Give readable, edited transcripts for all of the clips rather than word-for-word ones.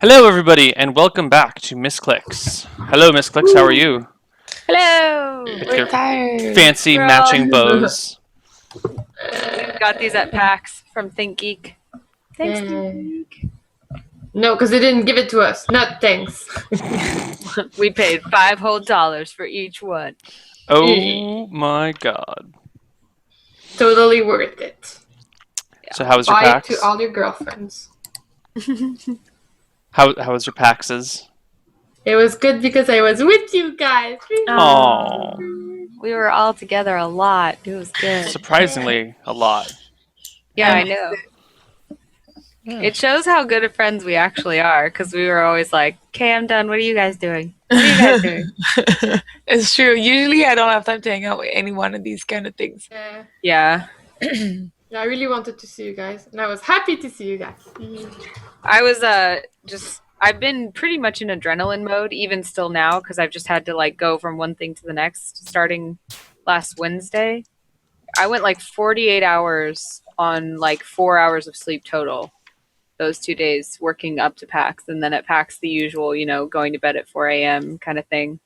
Hello, everybody, and welcome back to Misscliks. Hello, Misscliks. How are you? Hello! With We're your tired. fancy We're matching bows. We got these at PAX from ThinkGeek. Thanks, Yay. ThinkGeek. No, because they didn't give it to us. Not thanks. We paid $5 whole for each one. Oh my god. Totally worth it. So how was your Buy it PAX? to all your girlfriends. How was your PAXes? It was good because I was with you guys. Aw. We were all together a lot. It was good. Surprisingly, a lot. Yeah, I know. It shows how good of friends we actually are, because we were always like, okay, I'm done. What are you guys doing? What are you guys doing? It's true. Usually I don't have time to hang out with any one of these kind of things. Yeah. Yeah. Yeah, I really wanted to see you guys, and I was happy to see you guys. I was I've been pretty much in adrenaline mode even still now, because I've just had to like go from one thing to the next starting last Wednesday. I went like 48 hours on like 4 hours of sleep total those 2 days working up to PAX, and then at PAX the usual, going to bed at 4 a.m. kind of thing.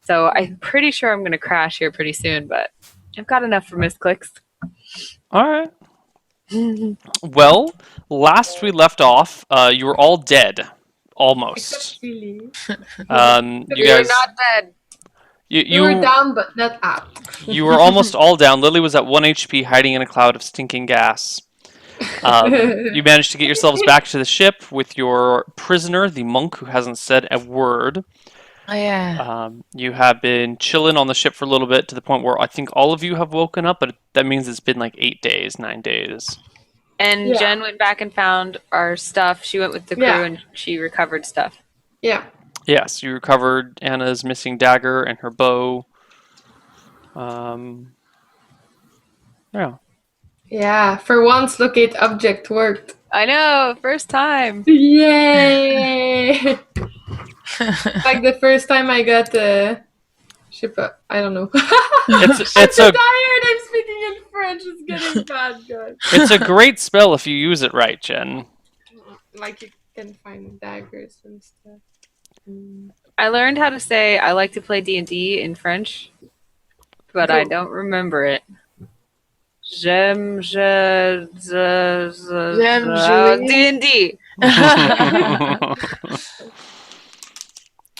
So I'm pretty sure I'm going to crash here pretty soon, but I've got enough for Misscliks. All right. Well, last we left off, you were all dead. Almost. Really. You You're guys. not dead. You were down, but not out. You were almost all down. Lily was at 1 HP, hiding in a cloud of stinking gas. You managed to get yourselves back to the ship with your prisoner, the monk, who hasn't said a word. Oh yeah. You have been chilling on the ship for a little bit, to the point where I think all of you have woken up, but that means it's been like 8 days, 9 days. And Yeah. Jen went back and found our stuff. She went with the crew Yeah. and she recovered stuff. Yeah. Yes, you recovered Anna's missing dagger and her bow. Yeah. Yeah. For once, locate object worked. I know, first time. Yay! Like the first time I got the ship up. I don't know. It's I'm so a tired. I'm speaking in French. It's getting bad, guys. it's a great spell if you use it right, Jen. Like you can find daggers and stuff. I learned how to say I like to play D&D in French, but I don't remember it. J'aime jouer. D&D.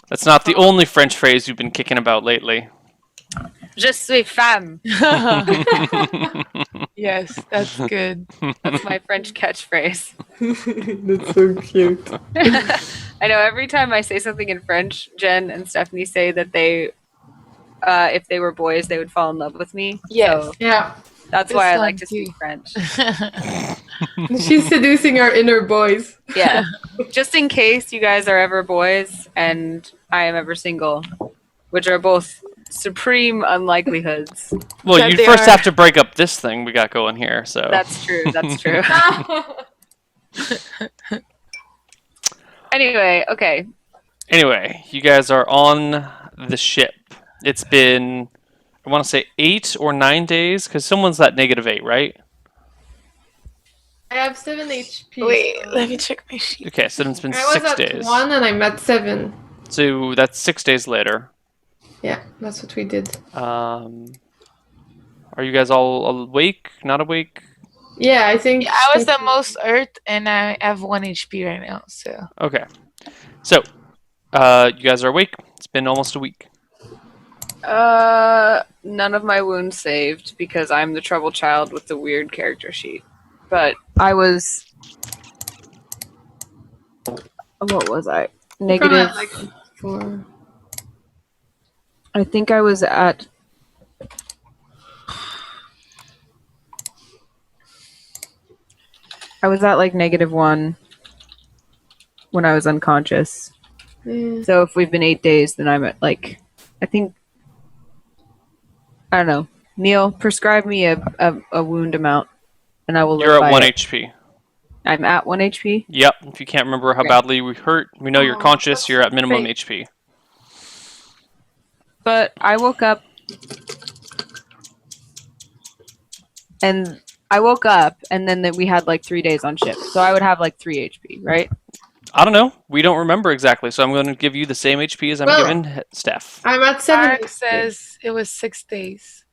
That's not the only French phrase you've been kicking about lately. Je suis femme. Yes, that's good. That's my French catchphrase. That's so cute. I know every time I say something in French, Jen and Stephanie say that they, if they were boys, they would fall in love with me. Yes. So Yeah. that's This why I one like to too. speak French. She's seducing our inner boys. Yeah. Just in case you guys are ever boys and I am ever single, which are both supreme unlikelihoods. Well, That you they first are. have to break up this thing we got going here, so. That's true. That's true. Anyway, okay. Anyway, you guys are on the ship. It's been, I want to say 8 or 9 days, because someone's at -8, right? I have 7 HP. Wait, so- let me check my sheet. Okay, so then it's been I was 6 at days. 1 and I'm at 7. So that's 6 days later. Yeah, that's what we did. Are you guys all awake? Not awake? Yeah, I think. Yeah, I was the most earth, and I have 1 HP right now. So Okay. So, you guys are awake. It's been almost a week. None of my wounds saved because I'm the trouble child with the weird character sheet. But I was. What was I? Negative. Like 4. I think I was at. I was at like -1 when I was unconscious. Yeah. So if we've been 8 days, then I'm at like, I think, I don't know. Neil, prescribe me a wound amount, and I will live You're by at 1 it. HP. I'm at 1 HP. Yep. If you can't remember how Okay. badly we hurt, we know you're Oh, conscious. that's You're at minimum great. HP. But I woke up, and then we had like 3 days on ship, so I would have like 3 HP, right? I don't know. We don't remember exactly, so I'm going to give you the same HP as I'm Well, giving Steph. I'm at 7. Mark says it was 6 days.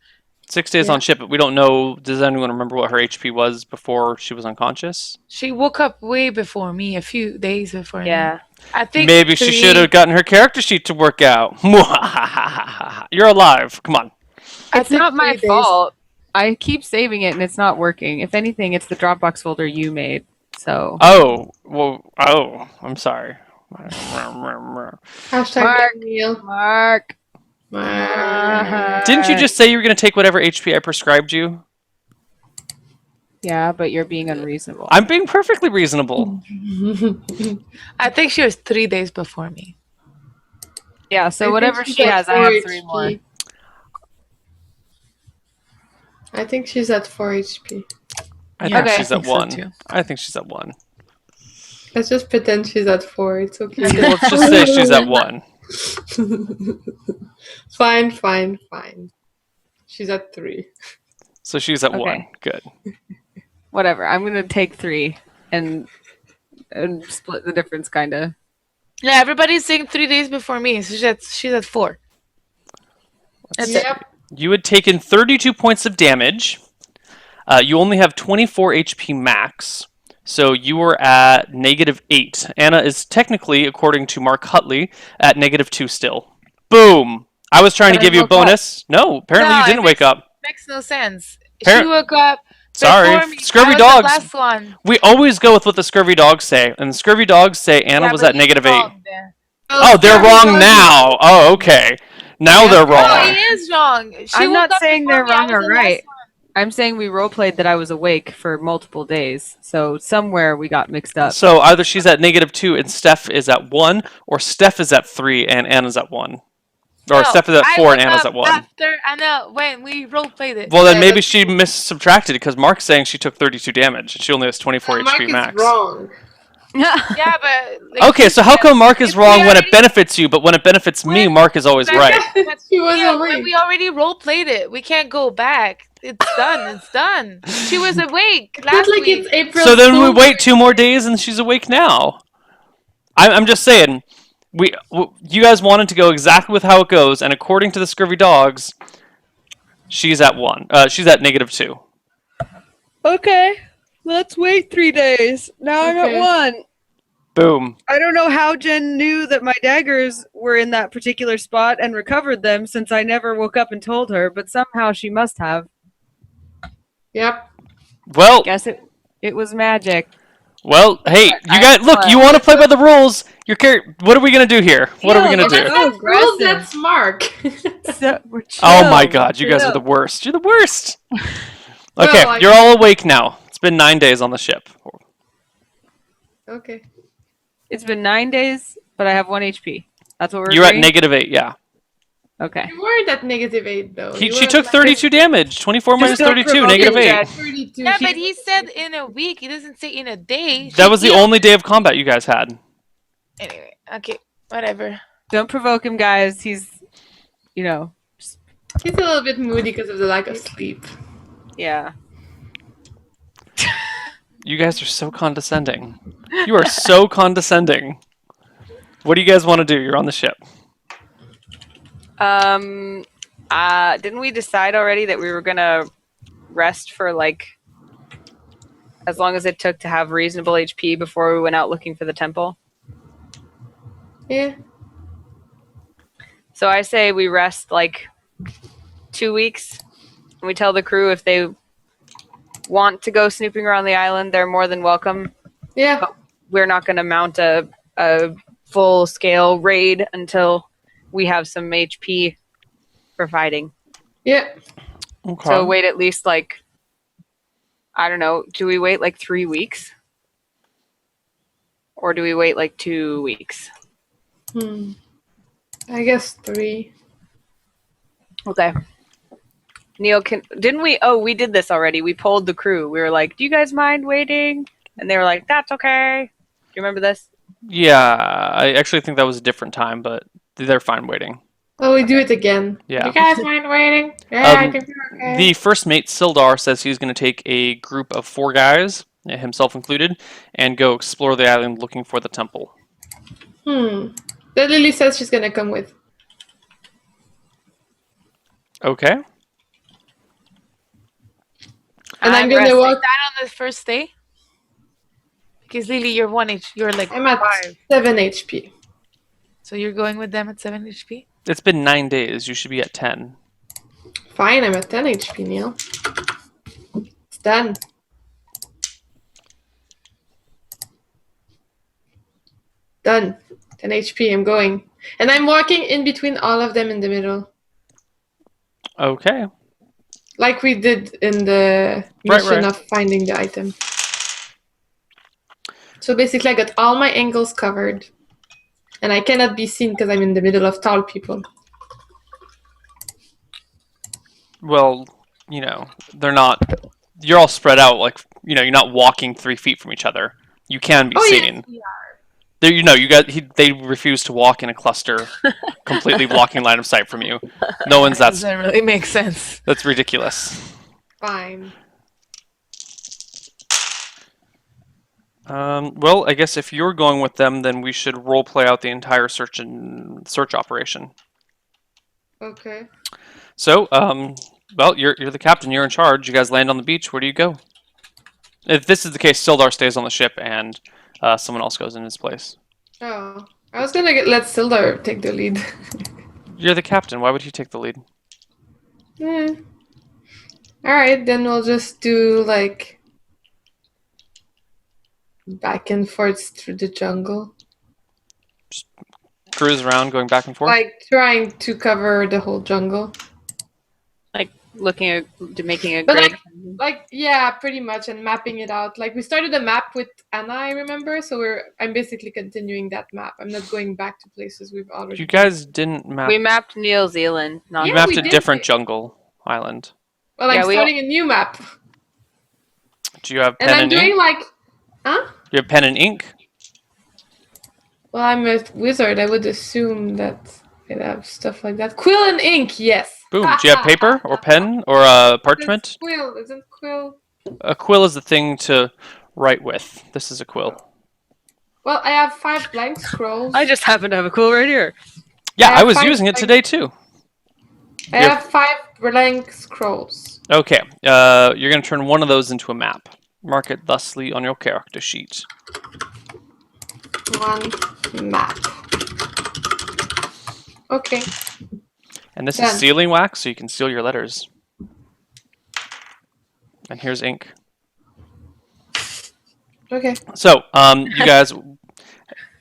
6 days Yeah. on ship, but we don't know. Does anyone remember what her HP was before she was unconscious? She woke up way before me, a few days before me. Yeah. I think Maybe she 3 should have gotten her character sheet to work out. You're alive. Come on. I It's think not my 3 days. fault. I keep saving it and it's not working. If anything, it's the Dropbox folder you made. So Oh, well, I'm sorry. Hashtag Mark. Neal. Mark. Mark. Didn't you just say you were going to take whatever HP I prescribed you? Yeah, but you're being unreasonable. I'm being perfectly reasonable. I think she was 3 days before me. Yeah, so I whatever think she's she at has, I 4 have 3 HP. more. I think she's at 4 HP. I Yeah, think Okay. she's I at think so 1. too. I think she's at 1. Let's just pretend she's at 4. It's okay. Let's just say she's at 1. Fine. She's at 3. So she's at Okay. 1. Good. Whatever. I'm gonna take 3 and split the difference, kind of. Yeah, everybody's saying 3 days before me. So she's at 4. That's it. Yep. You had taken 32 points of damage. You only have 24 HP max. So you were at -8. Anna is technically, according to Mark Hutley, at -2 still. Boom! I was trying to But I give you a woke up. bonus. No, apparently No, you it didn't wake up. Makes no sense. Par- She woke up Sorry, before me. scurvy I was dogs. The last one. We always go with what the scurvy dogs say, and the scurvy dogs say Anna Yeah, was but at he's -8. wrong then. Oh, they're wrong now. Oh, okay. Now Yeah. they're No, wrong. he is wrong. She I'm woke not up saying before they're me. I wrong was or the last right. one. I'm saying we roleplayed that I was awake for multiple days, so somewhere we got mixed up. So either she's at -2 and Steph is at 1, or Steph is at 3 and Anna's at 1. Or No, Steph is at I 4 and woke Anna's up at 1. After Anna, when we role played it. Well, then Yeah, maybe that's- she mis-subtracted because Mark's saying she took 32 damage and she only has 24 Mark HP is max. wrong. Yeah, but like, Okay, so how come Mark is if we wrong when it already- benefits you, but when it benefits me, When- Mark is always when- right? but She was yeah, awake. when we already role played it. We can't go back. It's done. It's done. She was awake But last like week. it's April. So then we Fool's wait 2 more days and she's awake now. I'm just saying, you guys wanted to go exactly with how it goes, and according to the scurvy dogs, she's at 1. She's at -2. Okay, let's wait 3 days. Now I'm Okay. at 1. Boom. I don't know how Jen knew that my daggers were in that particular spot and recovered them since I never woke up and told her, but somehow she must have. Yep. Well, Guess it was magic. hey, you guys, look, you want to play by the rules. What are we gonna do here? What are we gonna That's do? not rules, aggressive. that's Mark. So, we're Oh my chill, god, you guys are the chill. worst. You're the worst. Well, Okay, I- you're all awake now. It's been 9 days on the ship. Okay. It's been 9 days, but I have 1 HP. That's what we're You're at agreeing? -8, yeah. Okay. You weren't at -8 though. You She were took like 32 damage. 24 minus don't 32, provoke -8. it, 32. Yeah, She- but he said in a week. He doesn't say in a day. That was the She- only day of combat you guys had. Anyway, okay, whatever. Don't provoke him, guys. He's, He's a little bit moody because of the lack of sleep. yeah. You guys are so condescending. You are so condescending. What do you guys want to do? You're on the ship. Didn't we decide already that we were gonna rest for like as long as it took to have reasonable HP before we went out looking for the temple? Yeah. So I say we rest like 2 weeks, and we tell the crew if they want to go snooping around the island, they're more than welcome. Yeah. We're not going to mount a full-scale raid until we have some HP for fighting. Yeah. Okay. So wait at least like, I don't know, do we wait like 3 weeks? Or do we wait like 2 weeks? I guess 3. Okay. Neil, didn't we? Oh, we did this already. We polled the crew. We were like, "Do you guys mind waiting?" And they were like, "That's okay." Do you remember this? Yeah, I actually think that was a different time, but they're fine waiting. Oh, we do it again. Yeah. You guys mind waiting? Yeah, I think we're okay. The first mate, Sildar, says he's going to take a group of 4 guys himself included, and go explore the island looking for the temple. That Lily says she's gonna come with. Okay. And I'm gonna resting. walk. That on the first day? Because Lily, you're 1 you're like I'm at 5. 7 HP. So you're going with them at 7 HP? It's been 9 days. You should be at 10. Fine, I'm at 10 HP, Neil. It's done. Done. 10 HP, I'm going. And I'm walking in between all of them in the middle. Okay. Like we did in the mission of finding the item. So basically I got all my angles covered. And I cannot be seen because I'm in the middle of tall people. Well, you know, they're not... You're all spread out, like, you know, you're not walking 3 feet from each other. You can be seen. Yes, There, you know, they refuse to walk in a cluster, completely blocking line of sight from you. No one's Does that really make sense? that's ridiculous. fine. Well, I guess if you're going with them, then we should role play out the entire search operation. Okay. So, well, you're the captain. You're in charge. You guys land on the beach. Where do you go? If this is the case, Sildar stays on the ship, and someone else goes in his place. Oh. I was gonna let Sildar take the lead. You're the captain. Why would he take the lead? Alright, then we'll just do like back and forth through the jungle. Cruise around, going back and forth. Like trying to cover the whole jungle. Like looking at making a But grid. Like yeah, pretty much, and mapping it out. Like we started a map with Anna, I remember, so I'm basically continuing that map. I'm not going back to places we've already You guys didn't map. We mapped New Zealand. Not You Yeah, mapped we a did. different jungle island. Well, I'm Yeah, we starting a new map. Do you have And pen I'm and doing ink? like You have pen and ink? well, I'm a wizard, I would assume that I'd have stuff like that. Quill and ink, yes. Boom. Do you have paper or pen or parchment? It's quill, isn't quill? A quill is the thing to write with. This is a quill. Well, I have 5 blank scrolls. I just happen to have a quill right here. Yeah, I I was find using it like- today too. I have 5 blank scrolls. Okay. You're going to turn one of those into a map. Mark it thusly on your character sheet. 1 map. Okay. And this Done. is sealing wax, so you can seal your letters. And here's ink. Okay. So, you guys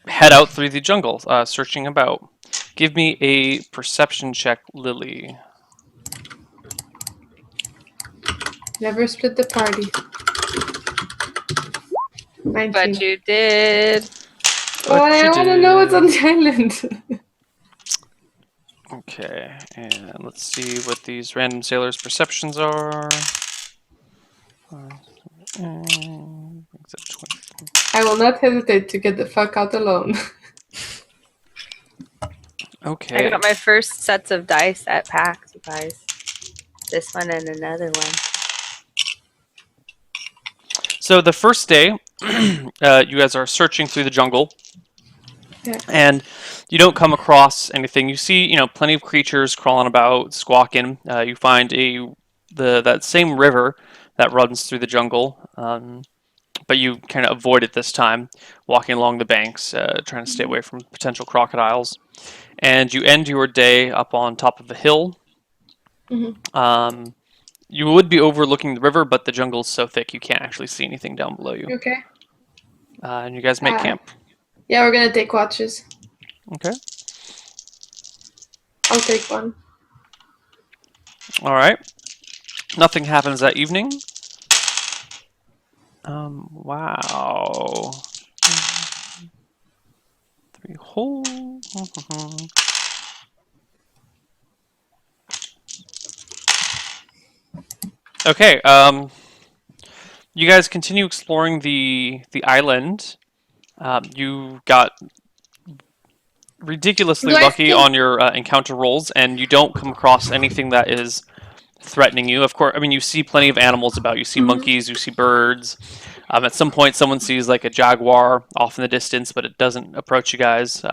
head out through the jungle, searching about. Give me a perception check, Lily. Never split the party. 19. But you did. Well, I you want to know what's on the island. Okay, and let's see what these random sailors' perceptions are. I will not hesitate to get the fuck out alone. Okay. I got my first sets of dice at PAX, you guys. This one and another one. So the first day, you guys are searching through the jungle, Yeah. and you don't come across anything. You see, plenty of creatures crawling about, squawking. You find that same river that runs through the jungle, but you kind of avoid it this time, walking along the banks, trying to stay away from potential crocodiles. And you end your day up on top of a hill. Mhm. You would be overlooking the river, but the jungle is so thick you can't actually see anything down below you. Okay. And you guys make camp. Yeah, we're gonna take watches. Okay. I'll take one. All right. Nothing happens that evening. Wow. 3 holes. Okay. You guys continue exploring the island. You got ridiculously Do I lucky still- on your encounter rolls, and you don't come across anything that is threatening you. Of course, I mean, you see plenty of animals about. You see monkeys, you see birds. At some point, someone sees like a jaguar off in the distance, but it doesn't approach you guys.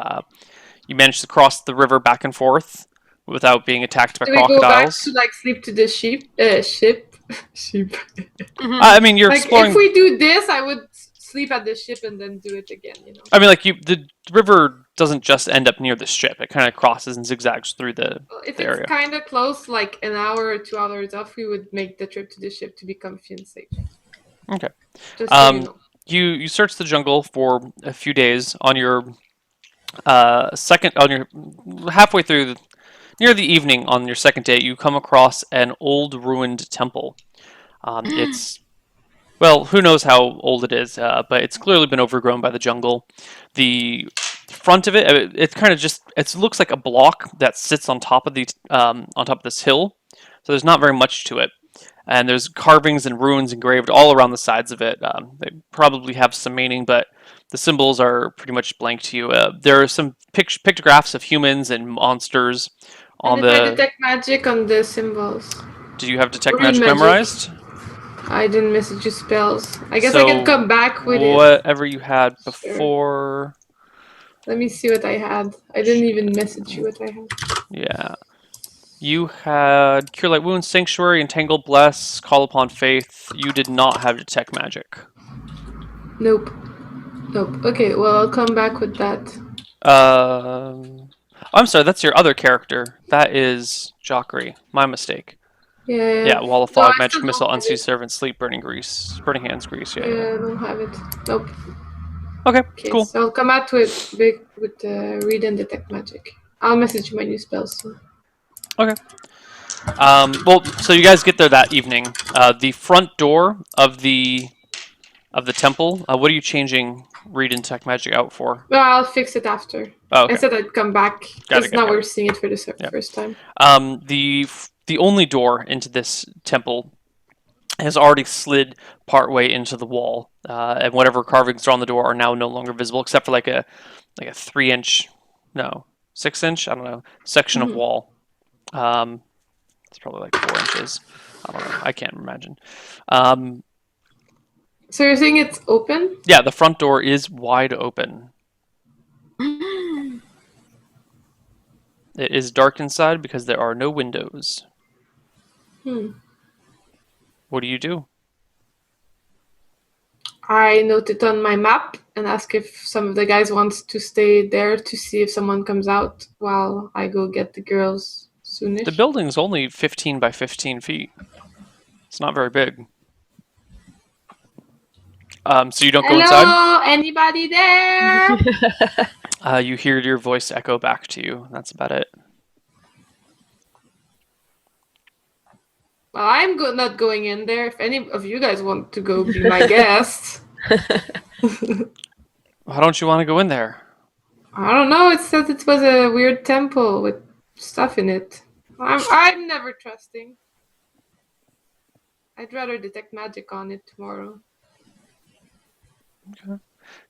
You manage to cross the river back and forth without being attacked by Do we go back crocodiles. to like sleep to the ship? Sheep. I mean, you're Like exploring. if we do this, I would sleep at the ship and then do it again. You know. I mean, like the river doesn't just end up near the ship; it kind of crosses and zigzags through the If area. it's kind of close, like an hour or 2 hours off, we would make the trip to the ship to be comfy and safe. Okay. Just so you know. You search the jungle for a few days. On your halfway through, near the evening on your second day, you come across an old ruined temple. It's well, who knows how old it is, but it's clearly been overgrown by the jungle. The front of it kind of just it looks like a block that sits on top of this hill. So there's not very much to it. And there's carvings and runes engraved all around the sides of it. They probably have some meaning, but the symbols are pretty much blank to you. There are some pictographs of humans and monsters on And if I the. detect magic on the symbols. Do you have detect Rune magic magic. memorized? I didn't message you spells. I guess I So, can come back with it. whatever you had Sure. before. Let me see what I had. I didn't even message you what I had. Yeah. You had Cure Light Wounds, Sanctuary, Entangle, Bless, Call Upon Faith. You did not have Detect Magic. Nope. Okay, well I'll come back with that. I'm sorry, that's your other character. That is Jockery. My mistake. Yeah. Wall of No, Fog, I Magic still Missile, don't have Unseen it. Servant, Sleep, Burning Grease. Burning Hands, Grease, yeah. I don't have it. Nope. Okay, Okay, cool. so I'll come out with read and detect magic. I'll message you my new spells soon. Okay. Well, so you guys get there that evening. The front door of the temple. What are you changing Read and Detect Magic out for? Well, I'll fix it after. Oh, okay. I said I'd come back Got because it, now got we're it. seeing it for the Yeah. first time. The only door into this temple has already slid partway into the wall, and whatever carvings are on the door are now no longer visible, except for like a 3-inch, no, 6-inch, I don't know, section of wall. It's probably like 4 inches. I don't know. I can't imagine. So you're saying it's open? Yeah, the front door is wide open. It is dark inside because there are no windows. What do you do? I note it on my map and ask if some of the guys wants to stay there to see if someone comes out while I go get the girls soonish. The building's only 15 by 15 feet. It's not very big. So you don't go inside? Hello, anybody there? You hear your voice echo back to you. That's about it. Well, I'm not going in there. If any of you guys want to go be my guest. Why don't you want to go in there? I don't know. It said it was a weird temple with stuff in it. I'm never trusting. I'd rather detect magic on it tomorrow. Okay.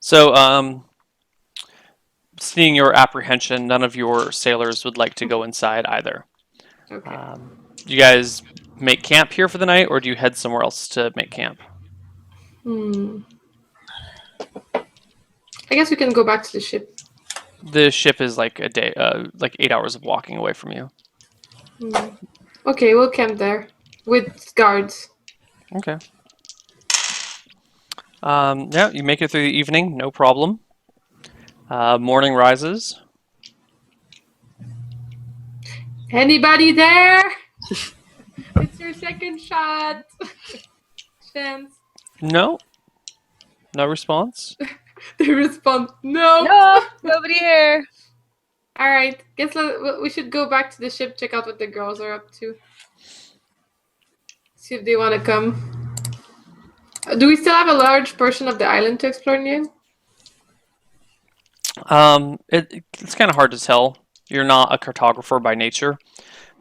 So, seeing your apprehension, none of your sailors would like to go inside either. Okay. Do you guys make camp here for the night, or do you head somewhere else to make camp? I guess we can go back to the ship. The ship is like a day, like 8 hours of walking away from you. Okay, we'll camp there with guards. Okay. Yeah, you make it through the evening, no problem. Morning rises. Anybody there? It's your second shot. Chance. No. No response. They respond, no. No, nobody here. All right, guess we should go back to the ship, check out what the girls are up to. See if they want to come. Do we still have a large portion of the island to explore, Neal? It's kind of hard to tell. You're not a cartographer by nature,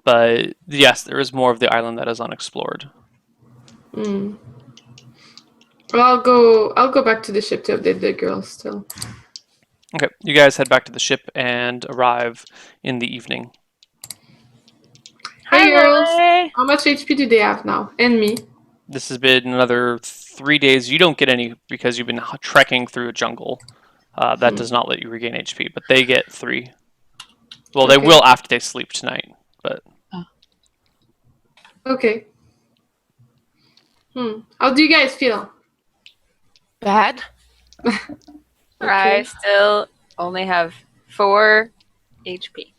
but yes, there is more of the island that is unexplored. Well, I'll go back to the ship to update the girls still. Okay, you guys head back to the ship and arrive in the evening. Hey girls, Lily. how much HP do they have now? And me? This has been another 3 days. You don't get any because you've been trekking through a jungle. That does not let you regain HP, but they get 3. Well, they Okay. will after they sleep tonight, but Okay. How do you guys feel? Bad. I still only have 4 HP.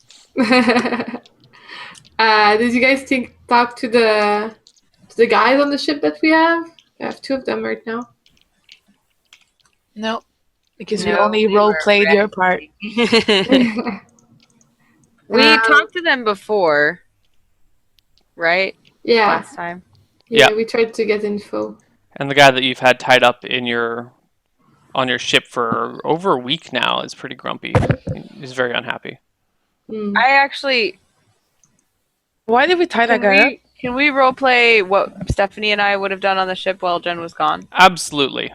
Did you guys talk to the guys on the ship that we have? We have 2 of them right now. No, because we No, only we role were played your part. We Um, talked to them before, right? Yeah. Last time. Yeah, Yeah. we tried to get info. and the guy that you've had tied up on your ship for over a week now is pretty grumpy. He's very unhappy. I actually Why did we tie that guy up? can we role play what Stephanie and I would have done on the ship while Jen was gone? Absolutely.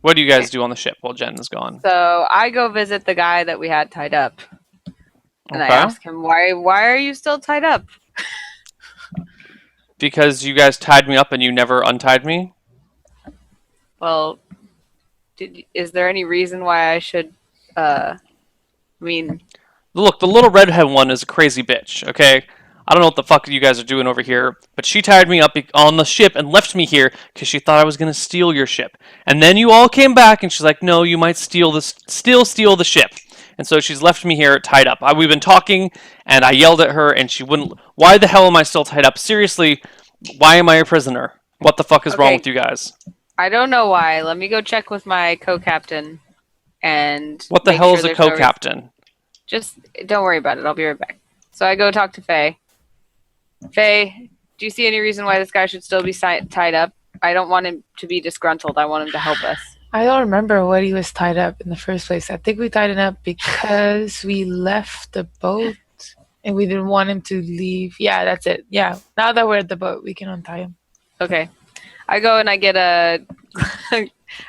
What do you guys do on the ship while Jen is gone? So I go visit the guy that we had tied up, and I Okay. ask him, "Why are you still tied up?" Because you guys tied me up and you never untied me? Well, is there any reason why I should? I mean, Look, the little redhead one is a crazy bitch, okay? I don't know what the fuck you guys are doing over here, but she tied me up on the ship and left me here because she thought I was going to steal your ship. And then you all came back and she's like, no, you might steal the ship. And so she's left me here tied up. We've been talking and I yelled at her and she wouldn't. Why the hell am I still tied up? Seriously, why am I a prisoner? What the fuck is wrong Okay. with you guys? I don't know why. Let me go check with my co-captain. And What the make hell sure is a there's no reason- co-captain? Just don't worry about it. I'll be right back. So I go talk to Faye. Faye, do you see any reason why this guy should still be tied up? I don't want him to be disgruntled. I want him to help us. I don't remember what he was tied up in the first place. I think we tied him up because we left the boat and we didn't want him to leave. Yeah, that's it. Yeah, now that we're at the boat, we can untie him. Okay. I go and I get a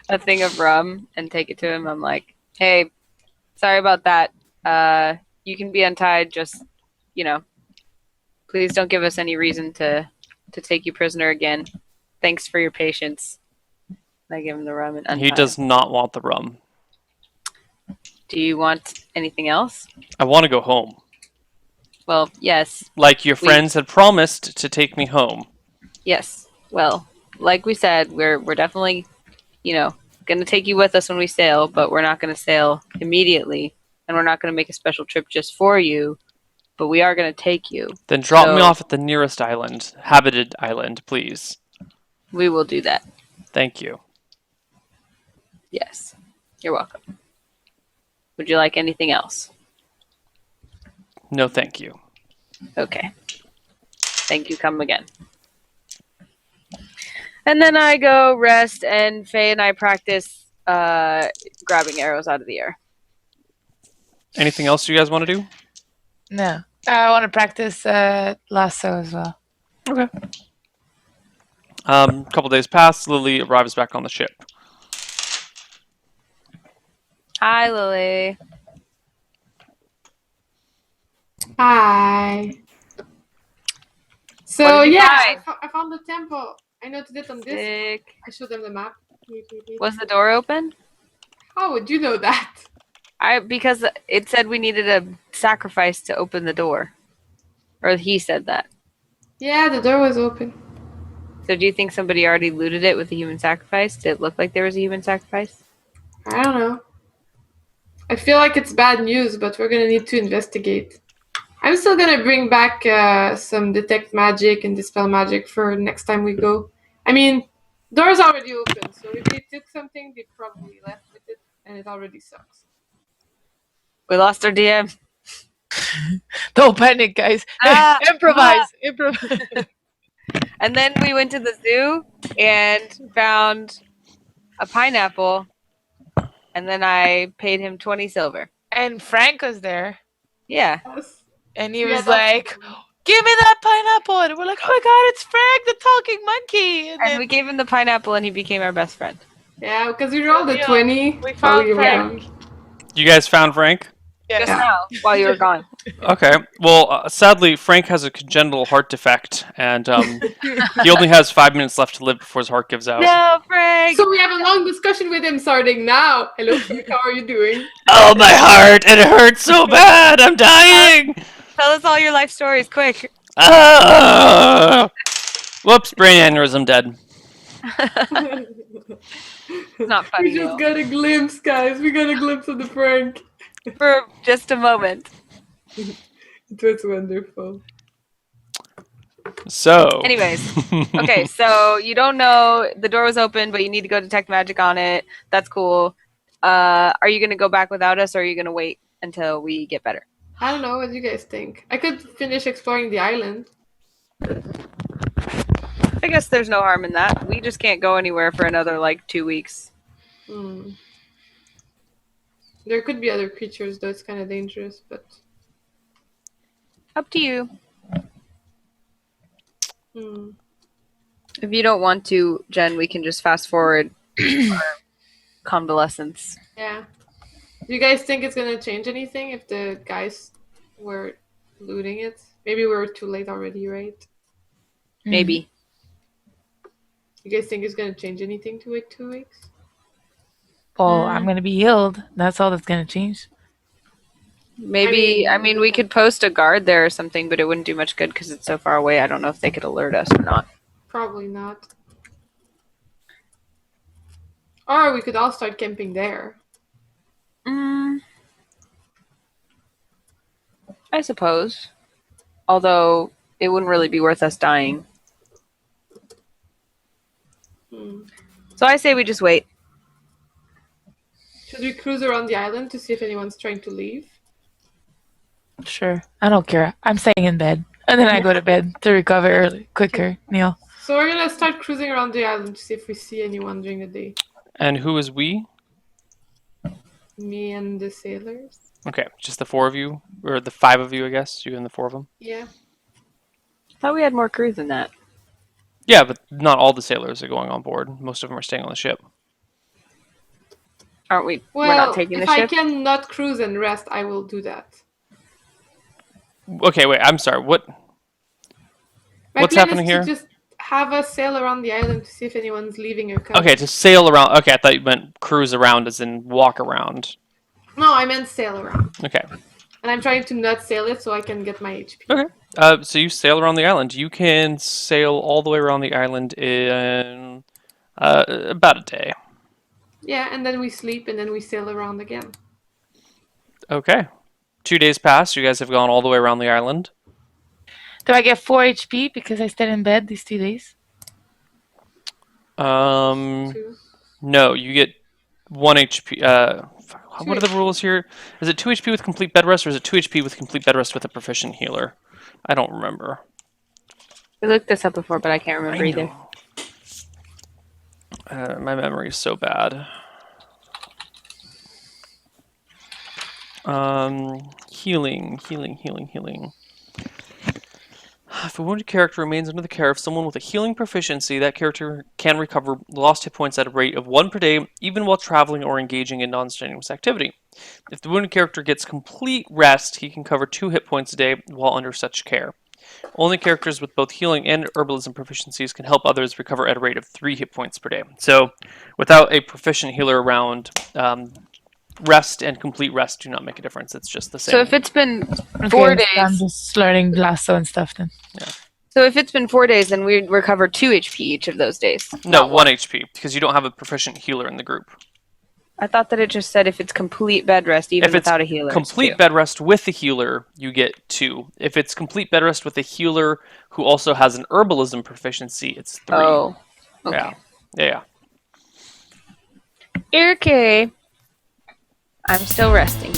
a thing of rum and take it to him. I'm like, hey, sorry about that. You can be untied. Just, please don't give us any reason to take you prisoner again. Thanks for your patience. And I give him the rum and untie He does him. not want the rum. Do you want anything else? I want to go home. Well, yes. Like your friends had promised to take me home. Yes. Well, like we said, we're definitely, going to take you with us when we sail, but we're not going to sail immediately, and we're not going to make a special trip just for you, but we are going to take you. Then drop me So- off at the nearest island, habited island, please. We will do that. Thank you. Yes. You're welcome. Would you like anything else? No, thank you. Okay. Thank you. Come again. And then I go rest, and Faye and I practice grabbing arrows out of the air. Anything else you guys want to do? No. I want to practice lasso as well. Okay. A couple days pass. Lily arrives back on the ship. Hi, Lily. Hi. What So did you yeah, find? I found the temple. I noted it on this. Sick. I showed them the map. Wait. Was the door open? How would you know that? Because it said we needed a sacrifice to open the door. Or he said that. Yeah, the door was open. So do you think somebody already looted it with a human sacrifice? Did it look like there was a human sacrifice? I don't know. I feel like it's bad news, but we're gonna need to investigate. I'm still gonna bring back some detect magic and dispel magic for next time we go. I mean, door's already open, so if they took something, they probably left with it, and it already sucks. We lost our DM. Don't panic, guys. Ah, Improvise. And then we went to the zoo and found a pineapple. And then I paid him 20 silver. And Frank was there. Yeah. Yes. And he Yeah, was that's like, cool. give me that pineapple. And we're like, oh my God, it's Frank, the talking monkey. And And then we gave him the pineapple and he became our best friend. Yeah, because we rolled a Yeah, 20. we found while you were Frank. gone. You guys found Frank? just now while you were gone. Okay. Well, sadly, Frank has a congenital heart defect, and he only has 5 minutes left to live before his heart gives out. No, Frank. So we have a long discussion with him starting now. Hello, Frank, how are you doing? Oh, my heart! It hurts so bad! I'm dying! Tell us all your life stories, quick. Ah! Whoops, brain aneurysm dead. It's not funny. We just got a glimpse, guys. We got a glimpse of the Frank. For just a moment. It was wonderful. So. Anyways, okay, so you don't know the door was open, but you need to go detect magic on it. That's cool. Are you gonna go back without us, or are you gonna wait until we get better? I don't know. What do you guys think? I could finish exploring the island. I guess there's no harm in that. We just can't go anywhere for another 2 weeks. There could be other creatures, though. It's kind of dangerous, but Up to you. Hmm. If you don't want to, Jen, we can just fast forward our convalescence. Yeah. Do you guys think it's gonna change anything if the guys were looting it? Maybe we're too late already, right? Maybe. You guys think it's gonna change anything to wait 2 weeks? Well, I'm gonna be healed. That's all that's gonna change. Maybe, I mean, we could post a guard there or something, but it wouldn't do much good because it's so far away. I don't know if they could alert us or not. Probably not. Or we could all start camping there. I suppose. Although, it wouldn't really be worth us dying. So I say we just wait. Should we cruise around the island to see if anyone's trying to leave? Sure. I don't care. I'm staying in bed. And then I go to bed to recover early, quicker, Neil. So we're gonna start cruising around the island to see if we see anyone during the day. And who is we? Me and the sailors. Okay, just the 4 of you? Or the 5 of you, I guess? You and the 4 of them? Yeah. I thought we had more crew than that. Yeah, but not all the sailors are going on board. Most of them are staying on the ship. Aren't we? Well, We're not taking if the I ship? can not cruise and rest, I will do that. Okay, wait, I'm sorry. What's My plan happening is here? to just have us sail around the island to see if anyone's leaving or coming. Okay, to sail around. Okay, I thought you meant cruise around as in walk around. No, I meant sail around. Okay. And I'm trying to not sail it so I can get my HP. Okay. So you sail around the island. You can sail all the way around the island in about a day. Yeah, and then we sleep and then we sail around again. Okay. 2 days pass. You guys have gone all the way around the island. Do I get 4 HP because I stayed in bed these 2 days? Two. No, you get 1 HP. What are the rules here? Is it 2 HP with complete bed rest, or is it 2 HP with complete bed rest with a proficient healer? I don't remember. We looked this up before, but I can't remember I either. know. My memory is so bad. Healing. If a wounded character remains under the care of someone with a healing proficiency, that character can recover lost hit points at a rate of 1 per day, even while traveling or engaging in non-strenuous activity. If the wounded character gets complete rest, he can cover 2 hit points a day while under such care. Only characters with both healing and herbalism proficiencies can help others recover at a rate of 3 hit points per day. So, without a proficient healer around, rest and complete rest do not make a difference. It's just the same. So if it's been 4 days, I'm just learning lasso and stuff then. so if it's been 4 days, then we recover 2 HP each of those days. No, 1 HP, because you don't have a proficient healer in the group. I thought that it just said if it's complete bed rest, even If it's without a healer. it's complete 2. bed rest with a healer, you get 2. If it's complete bed rest with a healer who also has an herbalism proficiency, it's 3. Oh, okay. Yeah. Okay. I'm still resting.